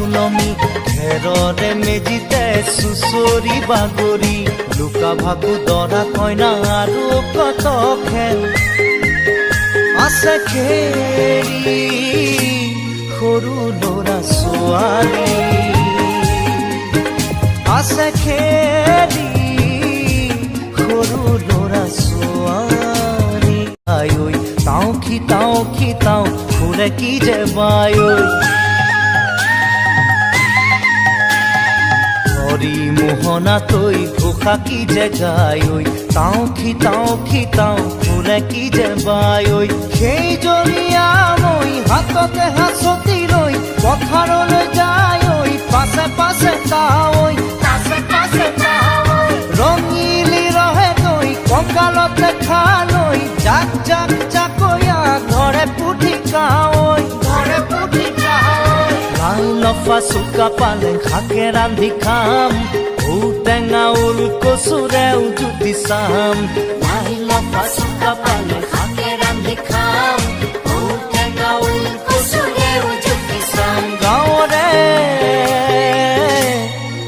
তুলমি ঘেৰৰে মেজিতে চুচৰি বাগৰি লুকা ভাকু দৰা কইনা আৰু কত খেল আছে খেৰি সৰু ল'ৰা ছোৱালী আছে খেৰি সৰু ল'ৰা ছোৱালী আয়ৈ তাও খিতাও ফুৰে কি যে বায়ৈ হৰি মোহনা তৈ ঘোষা কি যে গায়ৈ তাও খিতাও ফুৰে কি যে বায়ৈ সেইজনীয়া মই হাততে হাঁচতি লৈ পথাৰলৈ যায়ৈ পাছে পাছে তাৱৈ ৰঙিলি ৰহে তৈ কঁকালতে খালৈ জাক জাকৈয়া ঘৰে পুঠি কাৱৈ লাই লফা চুকা পালেং শাকে ৰান্ধি খাম ঔটেঙা ওল কচুৰেও জুতি চাম লাই লফা চুকা পালেং শাকে ৰান্ধি খাম ঔটেঙা ওল কচুৰেও জুতি চাম গাঁৱৰে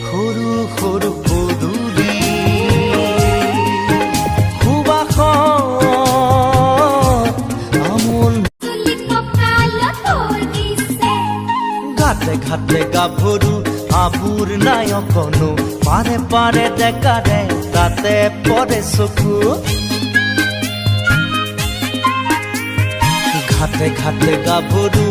সৰু সৰু পদূলি ঘাটে গাভৰু আবুৰ নাই অকণো পাৰে পাৰে ডেকাৰে তাতে পৰে চকু ঘাটে গাভৰু